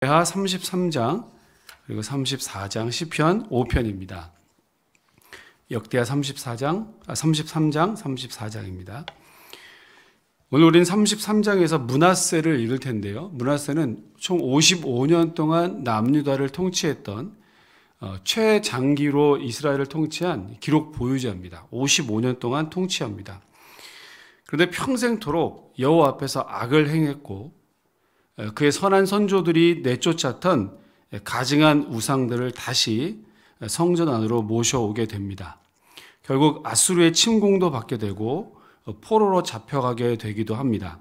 하 33장 그리고 34장 시편 5편입니다. 역대하 33장 34장입니다. 오늘 우리는 33장에서 므낫세를 읽을 텐데요. 므낫세는 총 55년 동안 남유다를 통치했던 최장기로 이스라엘을 통치한 기록 보유자입니다. 55년 동안 통치합니다. 그런데 평생토록 여호와 앞에서 악을 행했고 그의 선한 선조들이 내쫓았던 가증한 우상들을 다시 성전 안으로 모셔오게 됩니다. 결국 아수르의 침공도 받게 되고 포로로 잡혀가게 되기도 합니다.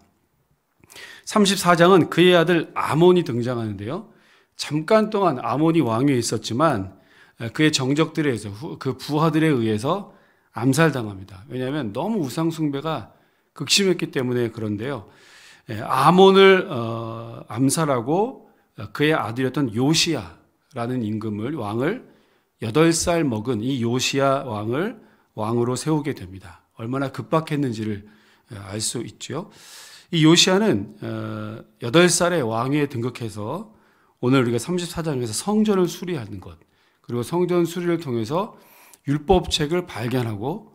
34장은 그의 아들 아몬이 등장하는데요. 잠깐 동안 아몬이 왕위에 있었지만 그의 정적들에 의해서 그 부하들에 의해서 암살당합니다. 왜냐하면 너무 우상 숭배가 극심했기 때문에 그런데요. 아몬을 암살하고 그의 아들이었던 요시야라는 왕을 8살 먹은 이 요시야 왕을 왕으로 세우게 됩니다. 얼마나 급박했는지를 알 수 있죠. 이 요시야는 8살에 왕위에 등극해서 오늘 우리가 34장에서 성전을 수리하는 것, 그리고 성전 수리를 통해서 율법책을 발견하고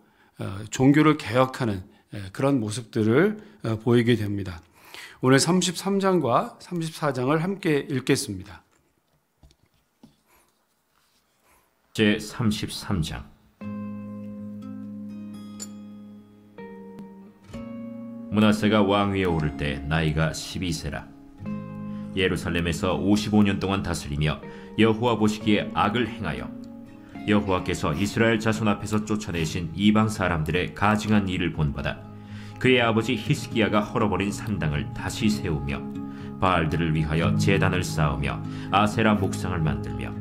종교를 개혁하는 그런 모습들을 보이게 됩니다. 오늘 33장과 34장을 함께 읽겠습니다. 제33장. 므낫세가 왕위에 오를 때 나이가 12세라. 예루살렘에서 55년 동안 다스리며 여호와 보시기에 악을 행하여 여호와께서 이스라엘 자손 앞에서 쫓아내신 이방 사람들의 가증한 일을 본받아 그의 아버지 히스기야가 헐어버린 산당을 다시 세우며 바알들을 위하여 제단을 쌓으며 아세라 목상을 만들며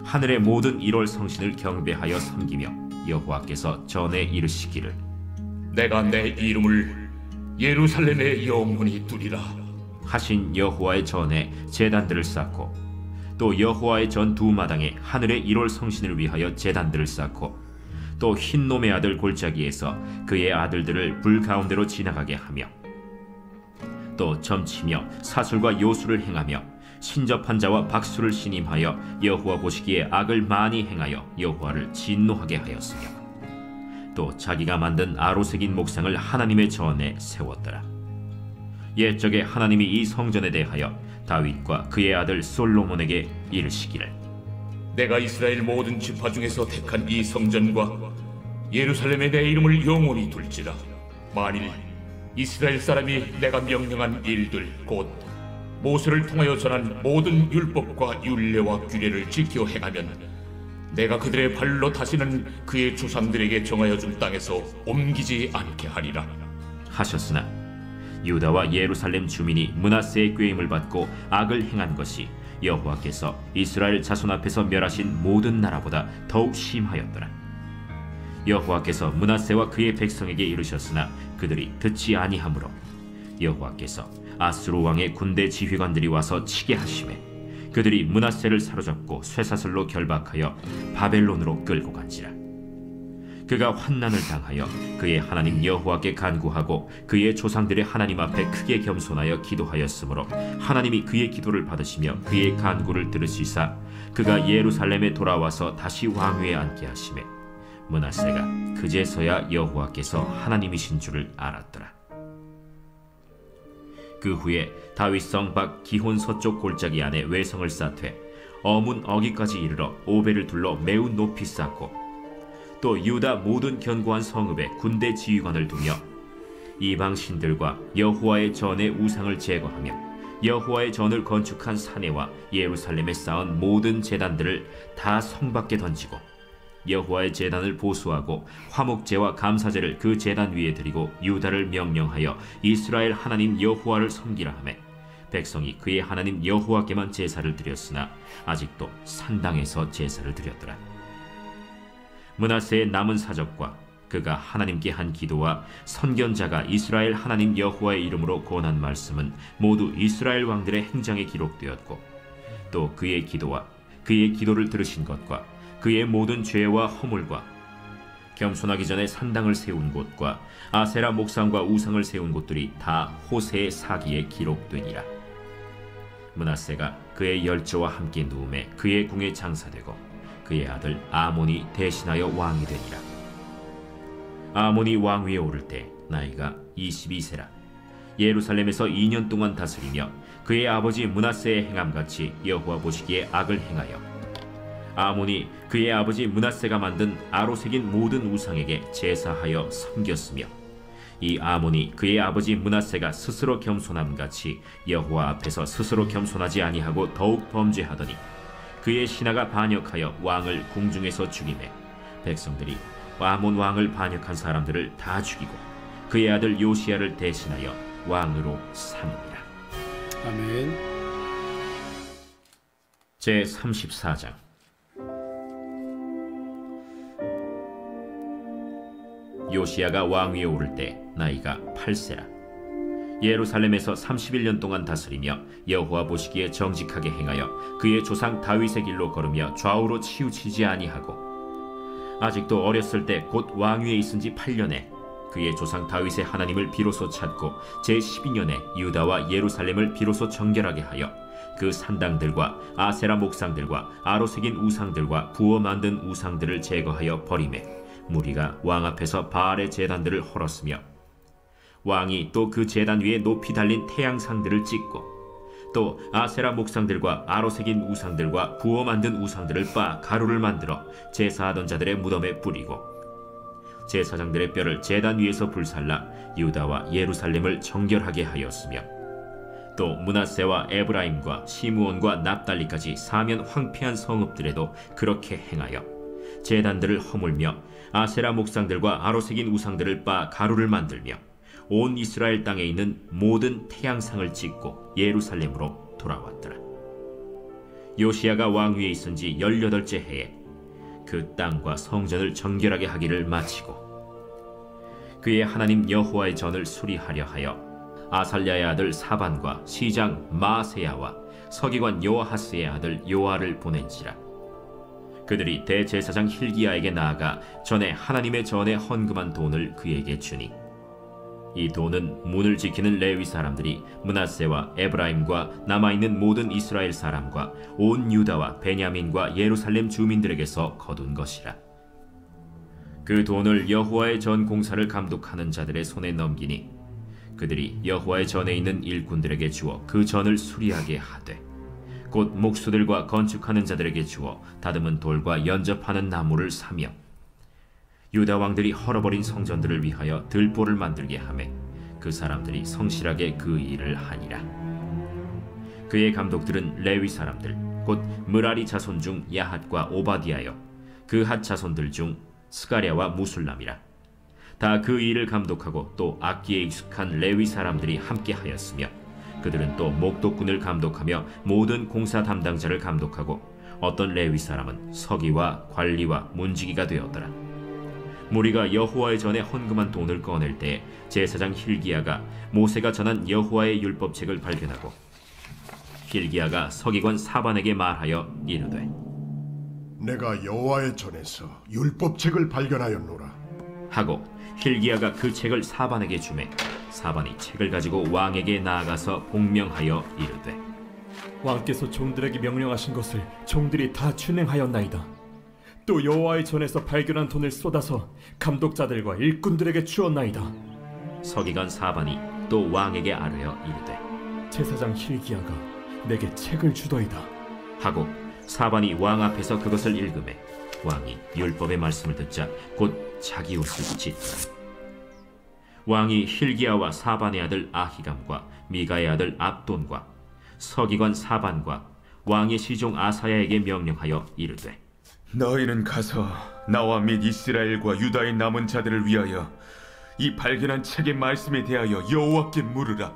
하늘의 모든 1월 성신을 경배하여 섬기며 여호와께서 전에 이르시기를 내가 내 이름을 예루살렘에 영원히 두리라 하신 여호와의 전에 제단들을 쌓고 또 여호와의 전 두 마당에 하늘의 1월 성신을 위하여 제단들을 쌓고 또 흰놈의 아들 골짜기에서 그의 아들들을 불 가운데로 지나가게 하며 또 점치며 사술과 요술을 행하며 신접한 자와 박수를 신임하여 여호와 보시기에 악을 많이 행하여 여호와를 진노하게 하였으며 또 자기가 만든 아로새긴 목상을 하나님의 전에 세웠더라. 옛적에 하나님이 이 성전에 대하여 다윗과 그의 아들 솔로몬에게 이르시기를 내가 이스라엘 모든 지파 중에서 택한 이 성전과 예루살렘에 내 이름을 영원히 둘지라. 만일 이스라엘 사람이 내가 명령한 일들 곧 모세를 통하여 전한 모든 율법과 율례와 규례를 지켜 행하면 내가 그들의 발로 다시는 그의 조상들에게 정하여 준 땅에서 옮기지 않게 하리라 하셨으나 유다와 예루살렘 주민이 므낫세의 꾀임을 받고 악을 행한 것이 여호와께서 이스라엘 자손 앞에서 멸하신 모든 나라보다 더욱 심하였더라. 여호와께서 므낫세와 그의 백성에게 이르셨으나 그들이 듣지 아니하므로 여호와께서 아수르 왕의 군대 지휘관들이 와서 치게 하시매 그들이 므낫세를 사로잡고 쇠사슬로 결박하여 바벨론으로 끌고 간지라. 그가 환난을 당하여 그의 하나님 여호와께 간구하고 그의 조상들의 하나님 앞에 크게 겸손하여 기도하였으므로 하나님이 그의 기도를 받으시며 그의 간구를 들으시사 그가 예루살렘에 돌아와서 다시 왕위에 앉게 하시매 므낫세가 그제서야 여호와께서 하나님이신 줄을 알았더라. 그 후에 다윗성 밖 기혼 서쪽 골짜기 안에 외성을 쌓되 어문 어기까지 이르러 오벨을 둘러 매우 높이 쌓고 또 유다 모든 견고한 성읍에 군대 지휘관을 두며 이방 신들과 여호와의 전의 우상을 제거하며 여호와의 전을 건축한 사내와 예루살렘에 쌓은 모든 제단들을 다 성 밖에 던지고 여호와의 제단을 보수하고 화목제와 감사제를 그 제단 위에 드리고 유다를 명령하여 이스라엘 하나님 여호와를 섬기라 하매 백성이 그의 하나님 여호와께만 제사를 드렸으나 아직도 산당에서 제사를 드렸더라. 므낫세의 남은 사적과 그가 하나님께 한 기도와 선견자가 이스라엘 하나님 여호와의 이름으로 권한 말씀은 모두 이스라엘 왕들의 행장에 기록되었고 또 그의 기도와 그의 기도를 들으신 것과 그의 모든 죄와 허물과 겸손하기 전에 산당을 세운 곳과 아세라 목상과 우상을 세운 곳들이 다 호세의 사기에 기록되니라. 므낫세가 그의 열조와 함께 누움에 그의 궁에 장사되고 그의 아들 아몬이 대신하여 왕이 되니라. 아몬이 왕위에 오를 때 나이가 22세라. 예루살렘에서 2년 동안 다스리며 그의 아버지 므낫세의 행함같이 여호와 보시기에 악을 행하여 아몬이 그의 아버지 므낫세가 만든 아로 새긴 모든 우상에게 제사하여 섬겼으며 이 아몬이 그의 아버지 므낫세가 스스로 겸손함같이 여호와 앞에서 스스로 겸손하지 아니하고 더욱 범죄하더니 그의 신하가 반역하여 왕을 궁중에서 죽이매 백성들이 아몬 왕을 반역한 사람들을 다 죽이고 그의 아들 요시야를 대신하여 왕으로 삼으니라. 아멘. 제 34장. 요시야가 왕위에 오를 때 나이가 8세라. 예루살렘에서 31년 동안 다스리며 여호와 보시기에 정직하게 행하여 그의 조상 다윗의 길로 걸으며 좌우로 치우치지 아니하고 아직도 어렸을 때 곧 왕위에 있은 지 8년에 그의 조상 다윗의 하나님을 비로소 찾고 제12년에 유다와 예루살렘을 비로소 정결하게 하여 그 산당들과 아세라 목상들과 아로 새긴 우상들과 부어 만든 우상들을 제거하여 버리매 무리가 왕 앞에서 바알의 제단들을 헐었으며 왕이 또 그 제단 위에 높이 달린 태양상들을 찍고 또 아세라 목상들과 아로 새긴 우상들과 부어 만든 우상들을 빻아 가루를 만들어 제사하던 자들의 무덤에 뿌리고 제사장들의 뼈를 제단 위에서 불살라 유다와 예루살렘을 정결하게 하였으며 또 므낫세와 에브라임과 시므온과 납달리까지 사면 황폐한 성읍들에도 그렇게 행하여 제단들을 허물며 아세라 목상들과 아로 새긴 우상들을 빻아 가루를 만들며 온 이스라엘 땅에 있는 모든 태양상을 찍고 예루살렘으로 돌아왔더라. 요시야가 왕위에 있은 지 18째 해에 그 땅과 성전을 정결하게 하기를 마치고 그의 하나님 여호와의 전을 수리하려 하여 아살랴의 아들 사반과 시장 마세야와 서기관 요아하스의 아들 요아를 보낸지라. 그들이 대제사장 힐기야에게 나아가 전에 하나님의 전에 헌금한 돈을 그에게 주니 이 돈은 문을 지키는 레위 사람들이 므낫세와 에브라임과 남아있는 모든 이스라엘 사람과 온 유다와 베냐민과 예루살렘 주민들에게서 거둔 것이라. 그 돈을 여호와의 전 공사를 감독하는 자들의 손에 넘기니 그들이 여호와의 전에 있는 일꾼들에게 주어 그 전을 수리하게 하되 곧 목수들과 건축하는 자들에게 주어 다듬은 돌과 연접하는 나무를 사며 유다 왕들이 헐어버린 성전들을 위하여 들보를 만들게 하매 그 사람들이 성실하게 그 일을 하니라. 그의 감독들은 레위 사람들 곧 므라리 자손 중 야핫과 오바디아여 그 핫 자손들 중 스가랴와 무술람이라. 다 그 일을 감독하고 또 악기에 익숙한 레위 사람들이 함께 하였으며 그들은 또 목독군을 감독하며 모든 공사 담당자를 감독하고 어떤 레위 사람은 서기와 관리와 문지기가 되었더라. 무리가 여호와의 전에 헌금한 돈을 꺼낼 때 제사장 힐기야가 모세가 전한 여호와의 율법책을 발견하고 힐기야가 서기관 사반에게 말하여 이르되 내가 여호와의 전에서 율법책을 발견하였노라 하고 힐기야가 그 책을 사반에게 주매 사반이 책을 가지고 왕에게 나아가서 복명하여 이르되 왕께서 종들에게 명령하신 것을 종들이 다 준행하였나이다. 또 여호와의 전에서 발견한 돈을 쏟아서 감독자들과 일꾼들에게 주었나이다. 서기관 사반이 또 왕에게 아뢰어 이르되 제사장 힐기야가 내게 책을 주더이다 하고 사반이 왕 앞에서 그것을 읽으매 왕이 율법의 말씀을 듣자 곧 자기 옷을 찢더라. 왕이 힐기야와 사반의 아들 아히감과 미가의 아들 압돈과 서기관 사반과 왕의 시종 아사야에게 명령하여 이르되 너희는 가서 나와 및 이스라엘과 유다의 남은 자들을 위하여 이 발견한 책의 말씀에 대하여 여호와께 물으라.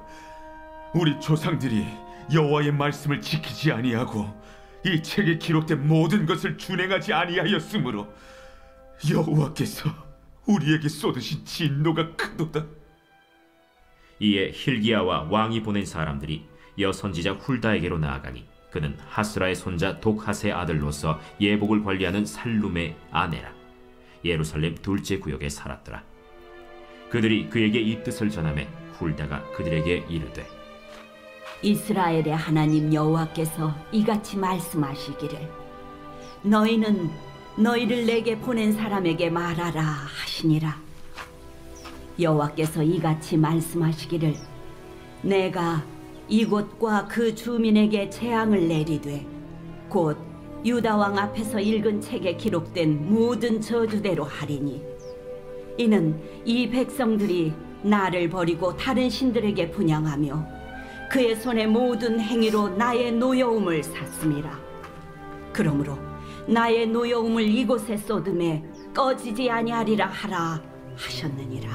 우리 조상들이 여호와의 말씀을 지키지 아니하고 이 책에 기록된 모든 것을 준행하지 아니하였으므로 여호와께서 우리에게 쏟으신 진노가 크도다. 이에 힐기야와 왕이 보낸 사람들이 여선지자 훌다에게로 나아가니 그는 하스라의 손자 독핫의 아들로서 예복을 관리하는 살룸의 아내라. 예루살렘 둘째 구역에 살았더라. 그들이 그에게 이 뜻을 전하매 훌다가 그들에게 이르되 이스라엘의 하나님 여호와께서 이같이 말씀하시기를 너희는 너희를 내게 보낸 사람에게 말하라 하시니라. 여호와께서 이같이 말씀하시기를 내가 이곳과 그 주민에게 재앙을 내리되 곧 유다 왕 앞에서 읽은 책에 기록된 모든 저주대로 하리니 이는 이 백성들이 나를 버리고 다른 신들에게 분향하며 그의 손의 모든 행위로 나의 노여움을 샀음이라. 그러므로 나의 노여움을 이곳에 쏟음에 꺼지지 아니하리라 하라 하셨느니라.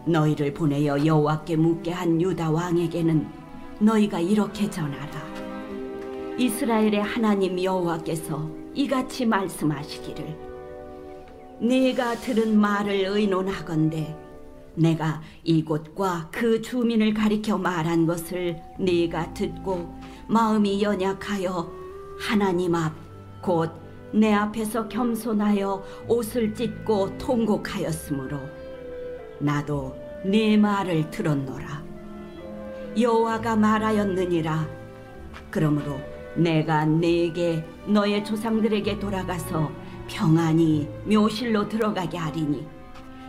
너희를 보내어 여호와께 묻게 한 유다 왕에게는 너희가 이렇게 전하라. 이스라엘의 하나님 여호와께서 이같이 말씀하시기를 네가 들은 말을 의논하건대 내가 이곳과 그 주민을 가리켜 말한 것을 네가 듣고 마음이 연약하여 하나님 앞 곧 내 앞에서 겸손하여 옷을 찢고 통곡하였으므로 나도 네 말을 들었노라. 여호와가 말하였느니라. 그러므로 내가 네게 너의 조상들에게 돌아가서 평안히 묘실로 들어가게 하리니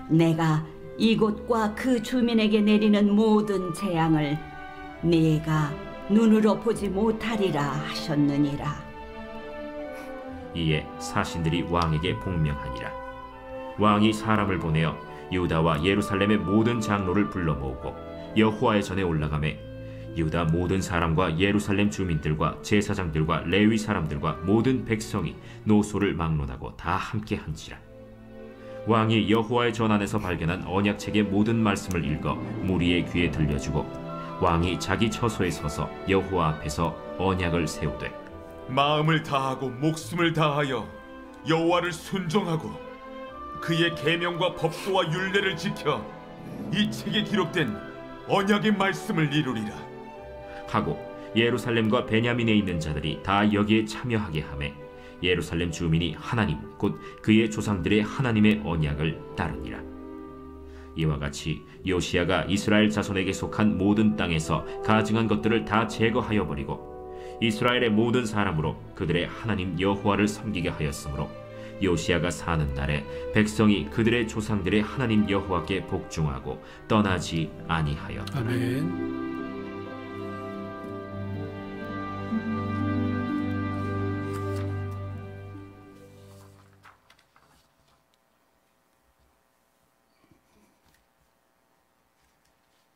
내가 이곳과 그 주민에게 내리는 모든 재앙을 네가 눈으로 보지 못하리라 하셨느니라. 이에 사신들이 왕에게 복명하니라. 왕이 사람을 보내어 유다와 예루살렘의 모든 장로를 불러 모으고 여호와의 전에 올라가매 유다 모든 사람과 예루살렘 주민들과 제사장들과 레위 사람들과 모든 백성이 노소를 막론하고 다 함께 한지라. 왕이 여호와의 전 안에서 발견한 언약책의 모든 말씀을 읽어 무리의 귀에 들려주고 왕이 자기 처소에 서서 여호와 앞에서 언약을 세우되 마음을 다하고 목숨을 다하여 여호와를 순종하고 그의 계명과 법도와 율례를 지켜 이 책에 기록된 언약의 말씀을 이루리라 하고 예루살렘과 베냐민에 있는 자들이 다 여기에 참여하게 하매 예루살렘 주민이 하나님 곧 그의 조상들의 하나님의 언약을 따르니라. 이와 같이 요시야가 이스라엘 자손에게 속한 모든 땅에서 가증한 것들을 다 제거하여 버리고 이스라엘의 모든 사람으로 그들의 하나님 여호와를 섬기게 하였으므로 요시야가 사는 날에 백성이 그들의 조상들의 하나님 여호와께 복종하고 떠나지 아니하였더라. 아멘.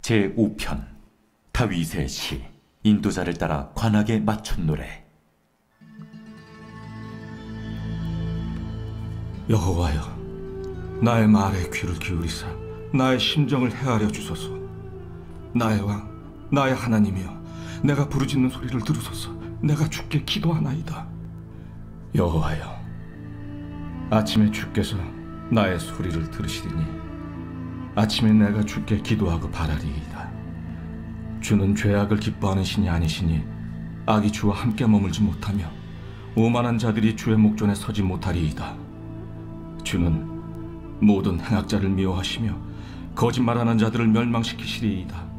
제5편 다윗의 시 인도자를 따라 관악에 맞춘 노래. 여호와여, 나의 말에 귀를 기울이사 나의 심정을 헤아려 주소서. 나의 왕, 나의 하나님이여, 내가 부르짖는 소리를 들으소서. 내가 주께 기도하나이다. 여호와여, 아침에 주께서 나의 소리를 들으시리니 아침에 내가 주께 기도하고 바라리이다. 주는 죄악을 기뻐하는 신이 아니시니 악이 주와 함께 머물지 못하며 오만한 자들이 주의 목전에 서지 못하리이다. 주는 모든 행악자를 미워하시며 거짓말하는 자들을 멸망시키시리이다.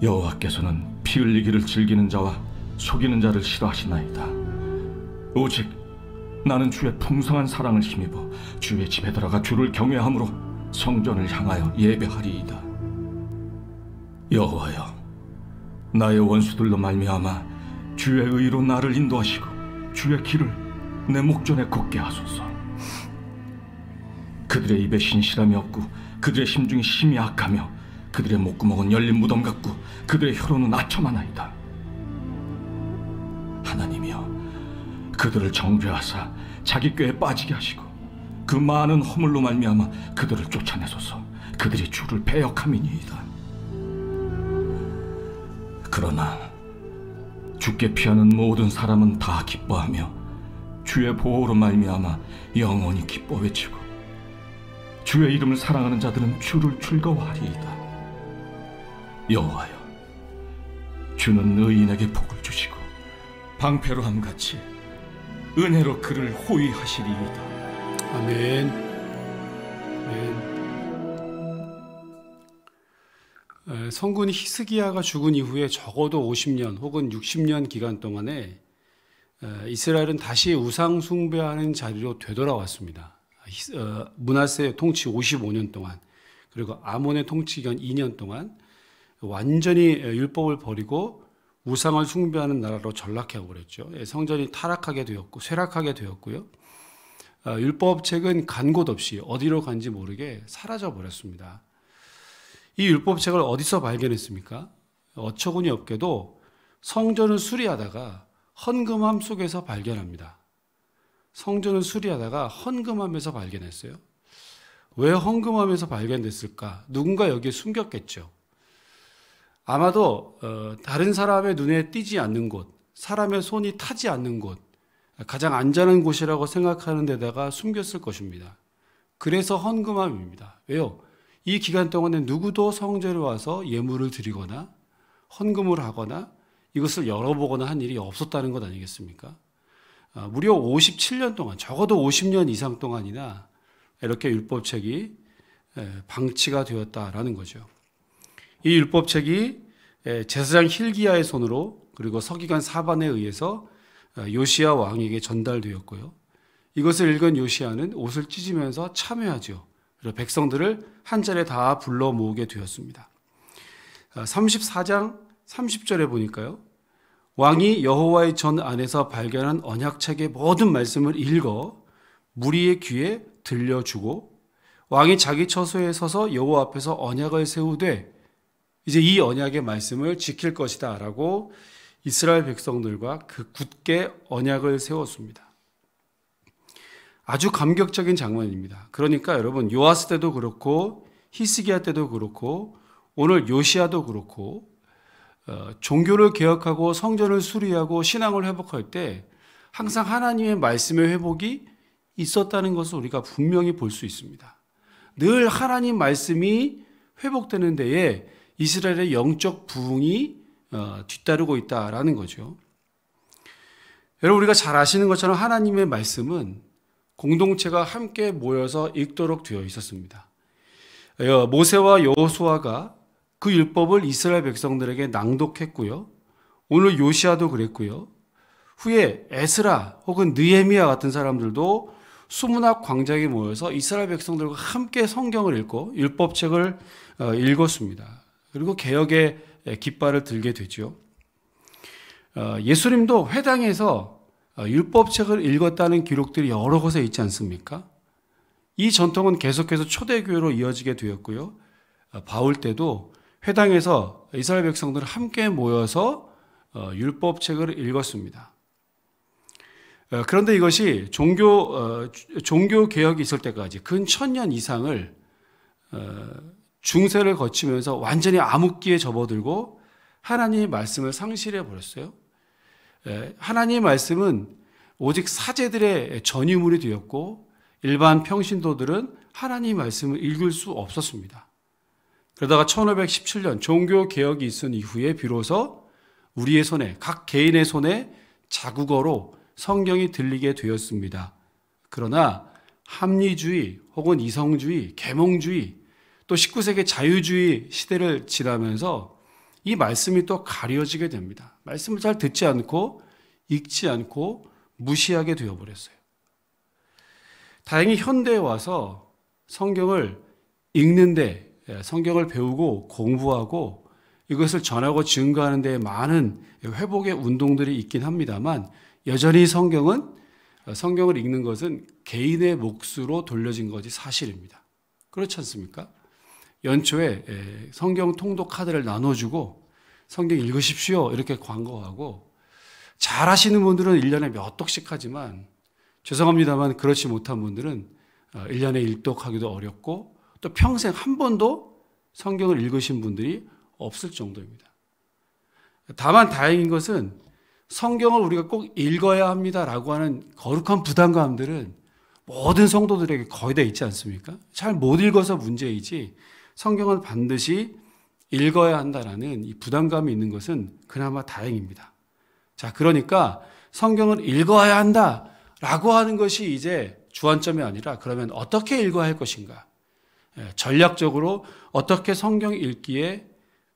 여호와께서는 피 흘리기를 즐기는 자와 속이는 자를 싫어하시나이다. 오직 나는 주의 풍성한 사랑을 힘입어 주의 집에 들어가 주를 경외함으로 성전을 향하여 예배하리이다. 여호와여, 나의 원수들로 말미암아 주의 의로 나를 인도하시고 주의 길을 내 목전에 걷게 하소서. 그들의 입에 신실함이 없고 그들의 심중이 심히 악하며 그들의 목구멍은 열린 무덤 같고 그들의 혀로는 아첨하나이다. 하나님이여, 그들을 정죄하사 자기 꾀에 빠지게 하시고 그 많은 허물로 말미암아 그들을 쫓아내소서. 그들이 주를 배역함이니이다. 그러나 주께 피하는 모든 사람은 다 기뻐하며 주의 보호로 말미암아 영원히 기뻐 외치고 주의 이름을 사랑하는 자들은 주를 즐거워하리이다. 여호와여, 주는 의인에게 복을 주시고 방패로함 같이 은혜로 그를 호위하시리이다. 아멘. 아멘. 성군 히스기야가 죽은 이후에 적어도 50년 혹은 60년 기간 동안에 이스라엘은 다시 우상 숭배하는 자리로 되돌아왔습니다. 므낫세의 통치 55년 동안, 그리고 아몬의 통치 기간 2년 동안 완전히 율법을 버리고 우상을 숭배하는 나라로 전락해 버렸죠. 성전이 타락하게 되었고 쇠락하게 되었고요. 율법책은 간 곳 없이 어디로 간지 모르게 사라져 버렸습니다. 이 율법책을 어디서 발견했습니까? 어처구니 없게도 성전을 수리하다가 헌금함 속에서 발견합니다. 성전을 수리하다가 헌금함에서 발견했어요. 왜 헌금함에서 발견됐을까? 누군가 여기에 숨겼겠죠. 아마도 다른 사람의 눈에 띄지 않는 곳, 사람의 손이 타지 않는 곳, 가장 안전한 곳이라고 생각하는 데다가 숨겼을 것입니다. 그래서 헌금함입니다. 왜요? 이 기간 동안에 누구도 성전에 와서 예물을 드리거나 헌금을 하거나 이것을 열어보거나 한 일이 없었다는 것 아니겠습니까? 무려 57년 동안, 적어도 50년 이상 동안이나 이렇게 율법책이 방치가 되었다라는 거죠. 이 율법책이 제사장 힐기야의 손으로, 그리고 서기관 사반에 의해서 요시야 왕에게 전달되었고요. 이것을 읽은 요시야는 옷을 찢으면서 참회하죠. 그리고 백성들을 한 자리에 다 불러 모으게 되었습니다. 34장 30절에 보니까요, 왕이 여호와의 전 안에서 발견한 언약책의 모든 말씀을 읽어 무리의 귀에 들려주고, 왕이 자기 처소에 서서 여호와 앞에서 언약을 세우되 이제 이 언약의 말씀을 지킬 것이다 라고 이스라엘 백성들과 그 굳게 언약을 세웠습니다. 아주 감격적인 장면입니다. 그러니까 여러분, 요아스 때도 그렇고 히스기야 때도 그렇고 오늘 요시야도 그렇고 종교를 개혁하고 성전을 수리하고 신앙을 회복할 때 항상 하나님의 말씀의 회복이 있었다는 것을 우리가 분명히 볼 수 있습니다. 늘 하나님 말씀이 회복되는 데에 이스라엘의 영적 부흥이 뒤따르고 있다라는 거죠. 여러분, 우리가 잘 아시는 것처럼 하나님의 말씀은 공동체가 함께 모여서 읽도록 되어 있었습니다. 모세와 여호수아가 그 율법을 이스라엘 백성들에게 낭독했고요. 오늘 요시야도 그랬고요. 후에 에스라 혹은 느헤미야 같은 사람들도 수문학 광장에 모여서 이스라엘 백성들과 함께 성경을 읽고 율법책을 읽었습니다. 그리고 개혁의 깃발을 들게 되죠. 예수님도 회당에서 율법책을 읽었다는 기록들이 여러 곳에 있지 않습니까? 이 전통은 계속해서 초대교회로 이어지게 되었고요. 바울 때도 회당에서 이스라엘 백성들을 함께 모여서 율법책을 읽었습니다. 그런데 이것이 종교 개혁이 있을 때까지 근 1000년 이상을 중세를 거치면서 완전히 암흑기에 접어들고 하나님의 말씀을 상실해 버렸어요. 하나님의 말씀은 오직 사제들의 전유물이 되었고 일반 평신도들은 하나님의 말씀을 읽을 수 없었습니다. 그러다가 1517년 종교개혁이 있은 이후에 비로소 우리의 손에, 각 개인의 손에 자국어로 성경이 들리게 되었습니다. 그러나 합리주의 혹은 이성주의, 계몽주의, 또 19세기 자유주의 시대를 지나면서 이 말씀이 또 가려지게 됩니다. 말씀을 잘 듣지 않고 읽지 않고 무시하게 되어버렸어요. 다행히 현대에 와서 성경을 읽는데, 성경을 배우고 공부하고 이것을 전하고 증거하는 데 많은 회복의 운동들이 있긴 합니다만, 여전히 성경을 읽는 것은 개인의 몫으로 돌려진 것이 사실입니다. 그렇지 않습니까? 연초에 성경 통독 카드를 나눠주고 성경 읽으십시오 이렇게 광고하고, 잘 하시는 분들은 1년에 몇 독씩 하지만 죄송합니다만 그렇지 못한 분들은 1년에 1독하기도 어렵고 또 평생 한 번도 성경을 읽으신 분들이 없을 정도입니다. 다만 다행인 것은 성경을 우리가 꼭 읽어야 합니다라고 하는 거룩한 부담감들은 모든 성도들에게 거의 다 있지 않습니까? 잘 못 읽어서 문제이지 성경을 반드시 읽어야 한다라는 이 부담감이 있는 것은 그나마 다행입니다. 자, 그러니까 성경을 읽어야 한다라고 하는 것이 이제 주안점이 아니라, 그러면 어떻게 읽어야 할 것인가? 전략적으로 어떻게 성경 읽기에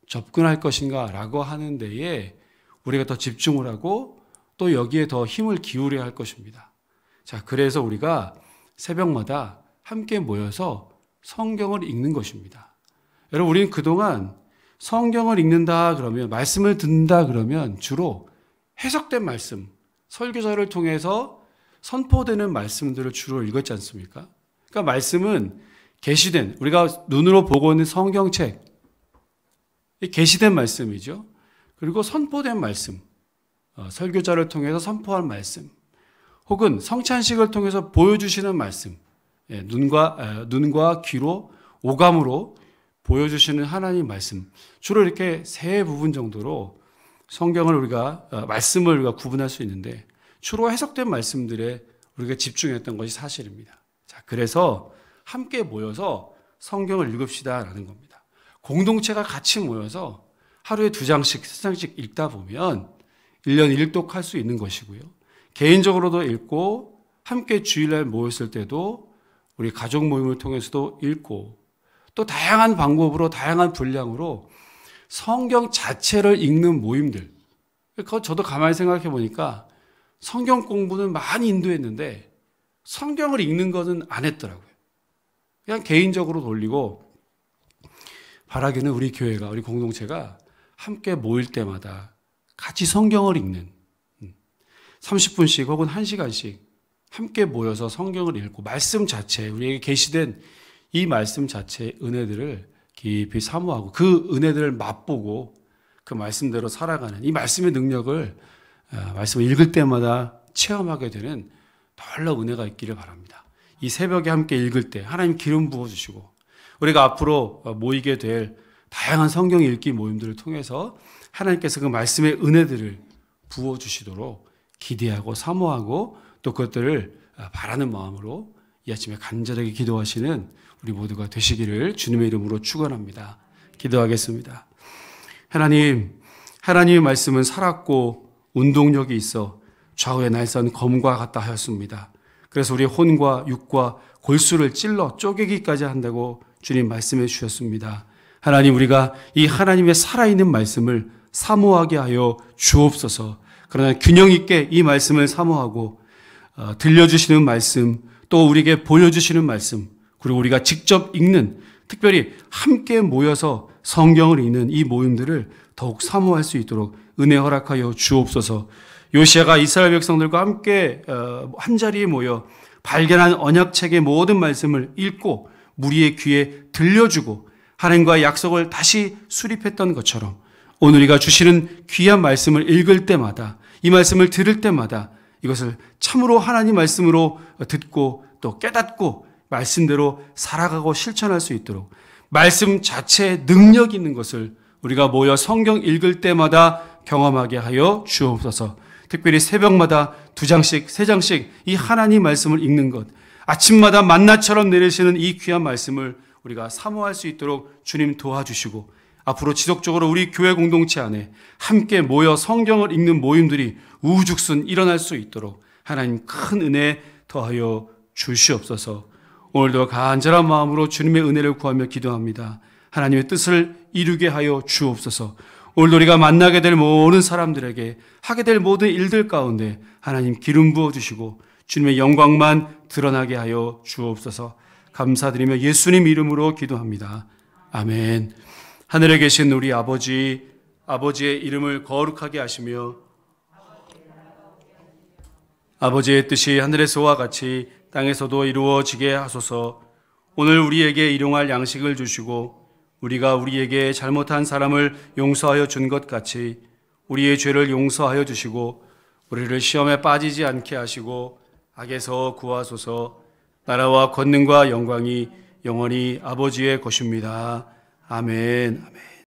접근할 것인가 라고 하는 데에 우리가 더 집중을 하고 또 여기에 더 힘을 기울여야 할 것입니다. 자, 그래서 우리가 새벽마다 함께 모여서 성경을 읽는 것입니다. 여러분, 우리는 그동안 성경을 읽는다 그러면, 말씀을 듣는다 그러면 주로 해석된 말씀, 설교자를 통해서 선포되는 말씀들을 주로 읽었지 않습니까? 그러니까 말씀은 계시된, 우리가 눈으로 보고 있는 성경책, 계시된 말씀이죠. 그리고 선포된 말씀, 설교자를 통해서 선포한 말씀, 혹은 성찬식을 통해서 보여주시는 말씀, 눈과 귀로, 오감으로 보여주시는 하나님 말씀, 주로 이렇게 세 부분 정도로 성경을 말씀을 우리가 구분할 수 있는데, 주로 해석된 말씀들에 우리가 집중했던 것이 사실입니다. 자, 그래서 함께 모여서 성경을 읽읍시다라는 겁니다. 공동체가 같이 모여서 하루에 2장씩, 3장씩 읽다 보면 1년 1독 할 수 있는 것이고요. 개인적으로도 읽고 함께 주일날 모였을 때도 우리 가족 모임을 통해서도 읽고 또 다양한 방법으로 다양한 분량으로 성경 자체를 읽는 모임들. 저도 가만히 생각해 보니까 성경 공부는 많이 인도했는데 성경을 읽는 것은 안 했더라고요. 그냥 개인적으로 돌리고 바라기는 우리 교회가, 우리 공동체가 함께 모일 때마다 같이 성경을 읽는 30분씩 혹은 1시간씩 함께 모여서 성경을 읽고 말씀 자체, 우리에게 계시된 이 말씀 자체의 은혜들을 깊이 사모하고 그 은혜들을 맛보고 그 말씀대로 살아가는 이 말씀의 능력을 말씀을 읽을 때마다 체험하게 되는 놀라운 은혜가 있기를 바랍니다. 이 새벽에 함께 읽을 때 하나님 기름 부어주시고 우리가 앞으로 모이게 될 다양한 성경 읽기 모임들을 통해서 하나님께서 그 말씀의 은혜들을 부어주시도록 기대하고 사모하고 또 그것들을 바라는 마음으로 이 아침에 간절하게 기도하시는 우리 모두가 되시기를 주님의 이름으로 축원합니다. 기도하겠습니다. 하나님, 하나님의 말씀은 살았고 운동력이 있어 좌우의 날선 검과 같다 하였습니다. 그래서 우리의 혼과 육과 골수를 찔러 쪼개기까지 한다고 주님 말씀해 주셨습니다. 하나님, 우리가 이 하나님의 살아있는 말씀을 사모하게 하여 주옵소서. 그러나 균형 있게 이 말씀을 사모하고 들려주시는 말씀, 또 우리에게 보여주시는 말씀, 그리고 우리가 직접 읽는, 특별히 함께 모여서 성경을 읽는 이 모임들을 더욱 사모할 수 있도록 은혜 허락하여 주옵소서. 요시아가 이스라엘 백성들과 함께 한자리에 모여 발견한 언약책의 모든 말씀을 읽고 무리의 귀에 들려주고 하나님과의 약속을 다시 수립했던 것처럼 오늘 우리가 주시는 귀한 말씀을 읽을 때마다, 이 말씀을 들을 때마다 이것을 참으로 하나님 말씀으로 듣고 또 깨닫고 말씀대로 살아가고 실천할 수 있도록 말씀 자체에 능력 있는 것을 우리가 모여 성경 읽을 때마다 경험하게 하여 주옵소서. 특별히 새벽마다 2장씩, 3장씩 이 하나님 말씀을 읽는 것, 아침마다 만나처럼 내리시는 이 귀한 말씀을 우리가 사모할 수 있도록 주님 도와주시고 앞으로 지속적으로 우리 교회 공동체 안에 함께 모여 성경을 읽는 모임들이 우후죽순 일어날 수 있도록 하나님 큰 은혜 더하여 주시옵소서. 오늘도 간절한 마음으로 주님의 은혜를 구하며 기도합니다. 하나님의 뜻을 이루게 하여 주옵소서. 오늘도 우리가 만나게 될 모든 사람들에게 하게 될 모든 일들 가운데 하나님 기름 부어주시고 주님의 영광만 드러나게 하여 주옵소서. 감사드리며 예수님 이름으로 기도합니다. 아멘. 하늘에 계신 우리 아버지, 아버지의 이름을 거룩하게 하시며 아버지의 뜻이 하늘에서와 같이 땅에서도 이루어지게 하소서. 오늘 우리에게 일용할 양식을 주시고 우리가 우리에게 잘못한 사람을 용서하여 준 것 같이 우리의 죄를 용서하여 주시고 우리를 시험에 빠지지 않게 하시고 악에서 구하소서. 나라와 권능과 영광이 영원히 아버지의 것입니다. 아멘. 아멘.